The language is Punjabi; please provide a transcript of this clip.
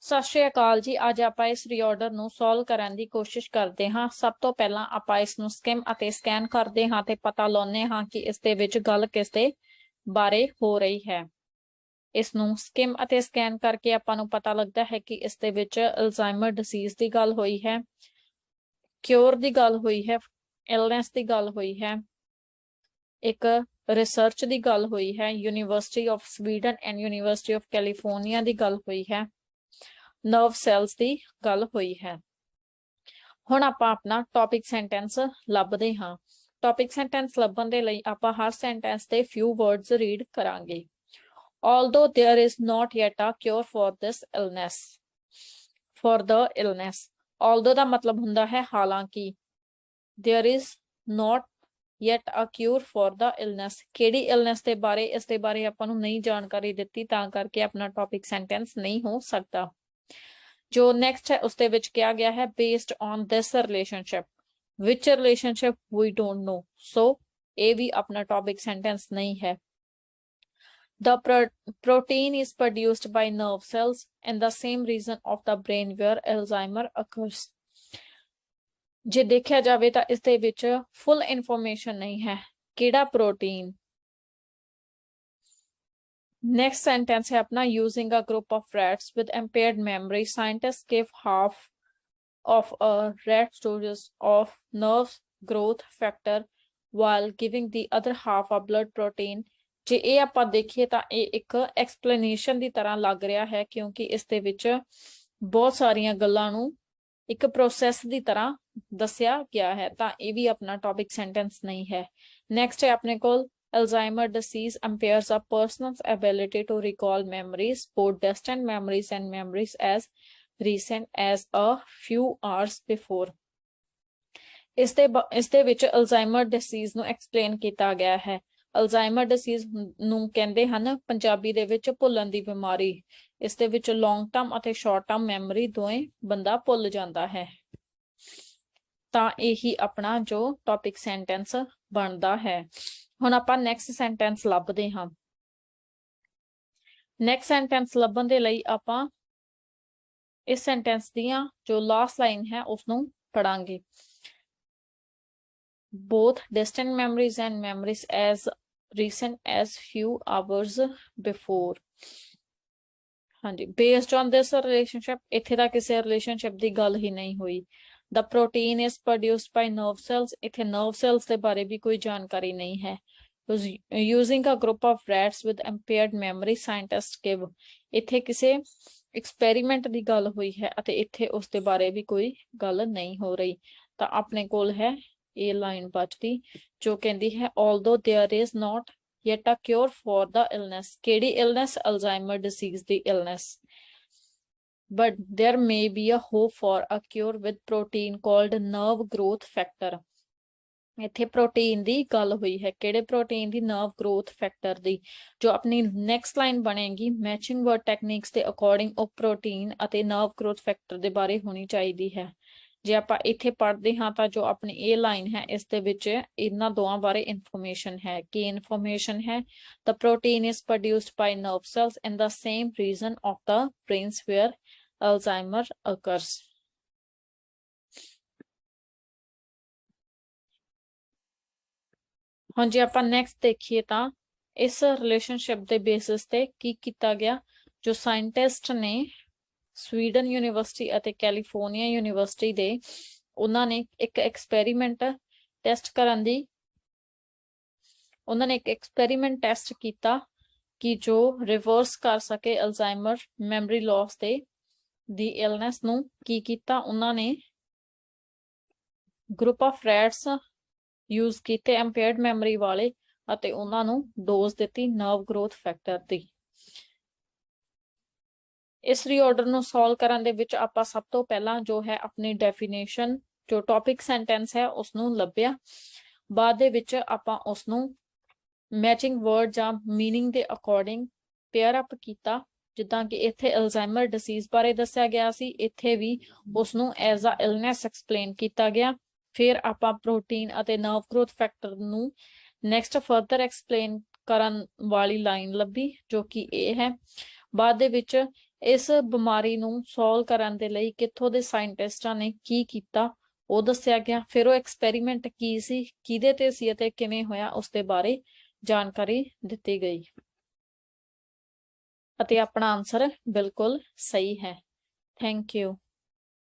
ਸਤਿ ਸ਼੍ਰੀ ਅਕਾਲ ਜੀ। ਅੱਜ ਆਪਾਂ ਇਸ ਰੀਆਰਡਰ ਨੂੰ ਸੋਲਵ ਕਰਨ ਦੀ ਕੋਸ਼ਿਸ਼ ਕਰਦੇ ਹਾਂ। ਸਭ ਤੋਂ ਪਹਿਲਾਂ ਆਪਾਂ ਇਸ ਨੂੰ ਸਕਿਮ ਅਤੇ ਸਕੈਨ ਕਰਦੇ ਹਾਂ ਤੇ ਪਤਾ ਲਾਉਂਦੇ ਹਾਂ ਕਿ ਇਸ ਦੇ ਵਿੱਚ ਗੱਲ ਕਿਸ ਦੇ ਬਾਰੇ ਹੋ ਰਹੀ ਹੈ। ਇਸ ਨੂੰ ਸਕਿਮ ਅਤੇ ਸਕੈਨ ਕਰਕੇ ਆਪਾਂ ਨੂੰ ਪਤਾ ਲੱਗਦਾ ਹੈ ਕਿ ਇਸ ਦੇ ਵਿੱਚ ਅਲਜ਼ਾਈਮਰ ਡਿਸੀਜ਼ ਦੀ ਗੱਲ ਹੋਈ ਹੈ, ਕਿਉਰ ਦੀ ਗੱਲ ਹੋਈ ਹੈ, ਇਲਨੈਸ ਦੀ ਗੱਲ ਹੋਈ ਹੈ, ਇੱਕ ਰਿਸਰਚ ਦੀ ਗੱਲ ਹੋਈ ਹੈ, university of Sweden and university of California ਦੀ ਗੱਲ ਹੋਈ ਹੈ, ਨਰਵ ਸੈਲਸ ਦੀ ਗੱਲ ਹੋਈ ਹੈ। ਹੁਣ ਆਪਾਂ ਆਪਣਾ ਟੌਪਿਕ ਸੈਂਟੈਂਸ ਲੱਭਦੇ ਹਾਂ। ਟੌਪਿਕ ਸੈਂਟੈਂਸ ਲੱਭਣ ਦੇ ਲਈ ਆਪਾਂ ਹਰ ਸੈਂਟੈਂਸ ਦੇ few words ਰੀਡ ਕਰਾਂਗੇ। Although there is not yet a cure for this illness, for the illness, although ਦਾ ਮਤਲਬ ਹੁੰਦਾ ਹੈ ਹਾਲਾਂਕਿ, there is not yet a cure for the illness, ਕਿਹੜੀ illness ਦੇ ਬਾਰੇ, ਇਸ ਦੇ ਬਾਰੇ ਆਪਾਂ ਨੂੰ ਨਹੀਂ ਜਾਣਕਾਰੀ ਦਿੱਤੀ, ਤਾਂ ਕਰਕੇ ਆਪਣਾ ਟੌਪਿਕ ਸੈਂਟੈਂਸ ਨਹੀਂ ਹੋ ਸਕਦਾ। ਜੋ ਨੈਕਸਟ ਹੈ ਉਸ ਦੇ ਵਿੱਚ ਕਿਹਾ ਗਿਆ ਹੈ based on this relationship, which relationship we don't know, so ਇਹ ਵੀ ਆਪਣਾ ਟੌਪਿਕ ਸੈਂਟੈਂਸ ਨਹੀਂ ਹੈ। The protein is produced by nerve cells in the same region of the brain where Alzheimer occurs. ਜੇ ਦੇਖਿਆ ਜਾਵੇ ਤਾਂ ਇਸ ਦੇ ਵਿੱਚ full information ਨਹੀਂ ਹੈ ਕਿਹੜਾ ਪ੍ਰੋਟੀਨ। Next sentence है अपना using a group of rats with impaired memory, scientists gave half of a rat doses of nerve growth factor while giving the other half a blood protein. ਜੇ ਇਹ ਆਪਾਂ ਦੇਖੀਏ ਤਾਂ ਇਹ ਇੱਕ explanation ਦੀ ਤਰ੍ਹਾਂ ਲੱਗ ਰਿਹਾ ਹੈ ਕਿਉਂਕਿ ਇਸ ਦੇ ਵਿੱਚ ਬਹੁਤ ਸਾਰੀਆਂ ਗੱਲਾਂ ਨੂੰ ਇੱਕ process ਦੀ ਤਰ੍ਹਾਂ ਦੱਸਿਆ ਗਿਆ ਹੈ, ਤਾਂ ਇਹ ਵੀ ਆਪਣਾ topic sentence ਨਹੀਂ ਹੈ। Next ਹੈ ਆਪਣੇ ਕੋਲ Alzheimer disease impairs a person's ability to recall memories, both distant memories and memories as recent as a few hours before. ਇਸ ਦੇ ਵਿੱਚ Alzheimer disease ਨੂੰ explain ਕੀਤਾ ਗਿਆ ਹੈ। Alzheimer disease ਨੂੰ ਕਹਿੰਦੇ ਹਨ ਪੰਜਾਬੀ ਦੇ ਵਿੱਚ ਭੁੱਲਣ ਦੀ ਬਿਮਾਰੀ। ਇਸ ਦੇ ਵਿੱਚ long term ਅਤੇ short term memory ਦੋਵੇਂ ਬੰਦਾ ਭੁੱਲ ਜਾਂਦਾ ਹੈ। ਤਾਂ ਇਹੀ ਆਪਣਾ ਜੋ topic sentence ਬਣਦਾ ਹੈ। ਹੁਣ ਆਪਾਂ ਨੈਕਸਟ ਸੈਂਟੈਂਸ ਲੱਭਦੇ ਹਾਂ। ਨੈਕਸਟ ਸੈਂਟੈਂਸ ਲੱਭਣ ਦੇ ਲਈ ਆਪਾਂ ਇਸ ਸੈਂਟੈਂਸ ਦੀਆਂ ਜੋ ਲਾਸਟ ਲਾਈਨ ਹੈ ਉਸ ਨੂੰ ਪੜਾਂਗੇ। Both distant memories and memories as recent as few hours before. ਹਾਂਜੀ, based on this relationship, ਇੱਥੇ ਤਾਂ ਕਿਸੇ relationship ਦੀ ਗੱਲ ਹੀ ਨਹੀਂ ਹੋਈ। The protein is produced by nerve cells. ਇੱਥੇ nerve cells ਦੇ ਬਾਰੇ ਵੀ ਕੋਈ ਜਾਣਕਾਰੀ ਨਹੀਂ ਹੈ। Using a group of rats with impaired memory, scientists give. ਇੱਥੇ ਕਿਸੇ experiment ਦੀ ਗੱਲ ਹੋਈ ਹੈ ਅਤੇ ਇੱਥੇ ਉਸ ਦੇ ਬਾਰੇ ਵੀ ਕੋਈ ਗੱਲ ਨਹੀਂ ਹੋ ਰਹੀ। ਤਾਂ ਆਪਣੇ ਕੋਲ ਹੈ ਇਹ ਲਾਈਨ ਬਚਦੀ ਜੋ ਕਹਿੰਦੀ ਹੈ although there is not yet a cure for the illness. ਕਿਹੜੀ illness? Alzheimer disease the illness. But there may be a hope for a cure with protein called nerve growth factor. ਇੱਥੇ ਪ੍ਰੋਟੀਨ ਦੀ ਗੱਲ ਹੋਈ ਹੈ। ਕਿਹੜੇ ਪ੍ਰੋਟੀਨ ਦੀ? ਨਰਵ ਗਰੋਥ ਫੈਕਟਰ ਦੀ। ਜੋ ਆਪਣੀ ਨੈਕਸਟ ਲਾਈਨ ਬਣੇਗੀ ਮੈਚਿੰਗ ਵਰਡ ਟੈਕਨੀਕਸ ਦੇ ਅਕੋਰਡਿੰਗ ਉਹ ਪ੍ਰੋਟੀਨ ਅਤੇ ਨਰਵ ਗਰੋਥ ਫੈਕਟਰ ਦੇ ਬਾਰੇ ਹੋਣੀ ਚਾਹੀਦੀ ਹੈ। ਜੇ ਆਪਾਂ ਇੱਥੇ ਪੜ੍ਹਦੇ ਹਾਂ ਤਾਂ ਜੋ ਆਪਣੀ ਇਹ ਲਾਈਨ ਹੈ ਇਸ ਦੇ ਵਿੱਚ ਇਹਨਾਂ ਦੋਵਾਂ ਬਾਰੇ ਇਨਫੋਰਮੇਸ਼ਨ ਹੈ। ਕੀ ਇਨਫੋਰਮੇਸ਼ਨ ਹੈ? The protein is produced by nerve cells in the same region of the brains where Alzheimer occurs. ਹੁਣ ਜੇ ਆਪਾਂ ਨੈਕਸਟ ਦੇਖੀਏ ਤਾਂ ਇਸ ਰਿਲੇਸ਼ਨਸ਼ਿਪ ਦੇ ਬੇਸਿਸ ਤੇ ਕੀ ਕੀਤਾ ਗਿਆ। ਜੋ ਸਾਇੰਟਿਸਟ ਨੇ ਸਵੀਡਨ ਯੂਨੀਵਰਸਿਟੀ ਅਤੇ ਕੈਲੀਫੋਰਨੀਆ ਯੂਨੀਵਰਸਿਟੀ ਦੇ ਉਹਨਾਂ ਨੇ ਇੱਕ ਐਕਸਪੈਰੀਮੈਂਟ ਟੈਸਟ ਕੀਤਾ ਕਿ ਜੋ ਰਿਵਰਸ ਕਰ ਸਕੇ ਅਲਜ਼ਾਈਮਰ ਮੈਮਰੀ ਲਾਸ ਦੀ ਇਲਨੈਸ ਨੂੰ। ਕੀ ਕੀਤਾ ਉਹਨਾਂ ਨੇ? ਗਰੁੱਪ ਆਫ ਰੈਟਸ ਯੂਜ਼ ਕੀਤੇ ਇੰਪੇਅਰਡ ਮੈਮਰੀ ਵਾਲੇ ਅਤੇ ਉਹਨਾਂ ਨੂੰ ਡੋਜ਼ ਦਿੱਤੀ ਨਰਵ ਗਰੋਥ ਫੈਕਟਰ ਦੀ। ਇਸ ਰੀਆਰਡਰ ਨੂੰ ਸੋਲਵ ਕਰਨ ਦੇ ਵਿੱਚ ਆਪਾਂ ਸਭ ਤੋਂ ਪਹਿਲਾਂ ਜੋ ਹੈ ਆਪਣੀ ਡੈਫੀਨੇਸ਼ਨ ਜੋ ਟੌਪਿਕ ਸੈਂਟੈਂਸ ਹੈ ਉਸ ਨੂੰ ਲੱਭਿਆ। ਬਾਅਦ ਦੇ ਵਿੱਚ ਆਪਾਂ ਉਸ ਨੂੰ ਮੈਚਿੰਗ ਵਰਡ ਜਾਂ ਮੀਨਿੰਗ ਦੇ ਅਕੋਰਡਿੰਗ ਪੇਅਰ ਅਪ ਕੀਤਾ। ਜਿੱਦਾਂ ਕਿ ਇੱਥੇ ਅਲਜ਼ਾਈਮਰ ਡਿਸੀਜ਼ ਬਾਰੇ ਦੱਸਿਆ ਗਿਆ ਸੀ, ਇੱਥੇ ਵੀ ਉਸ ਨੂੰ ਐਜ਼ ਅ ਇਲਨੈਸ ਐਕਸਪਲੇਨ ਕੀਤਾ ਗਿਆ। ਫਿਰ ਆਪਾਂ ਪ੍ਰੋਟੀਨ ਅਤੇ ਨਰਵ ਗਰੋਥ ਫੈਕਟਰ ਨੂੰ ਨੈਕਸਟ ਫਰਦਰ ਐਕਸਪਲੇਨ ਕਰਨ ਵਾਲੀ ਲਾਈਨ ਲੱਭੀ ਜੋ ਕਿ ਇਹ ਹੈ। ਬਾਅਦ ਦੇ ਵਿੱਚ ਇਸ ਬਿਮਾਰੀ ਨੂੰ ਸੋਲਵ ਕਰਨ ਦੇ ਲਈ ਕਿੱਥੋਂ ਦੇ ਸਾਇੰਟਿਸਟਾਂ ਨੇ ਕੀ ਕੀਤਾ ਉਹ ਦੱਸਿਆ ਗਿਆ। ਫਿਰ ਉਹ ਐਕਸਪੈਰੀਮੈਂਟ ਕੀ ਸੀ, ਕਿਹਦੇ ਤੇ ਸੀ ਅਤੇ ਕਿਵੇਂ ਹੋਇਆ, ਉਸ ਦੇ ਬਾਰੇ ਜਾਣਕਾਰੀ ਦਿੱਤੀ ਗਈ ਅਤੇ ਆਪਣਾ ਆਨਸਰ ਬਿਲਕੁਲ ਸਹੀ ਹੈ। Thank you.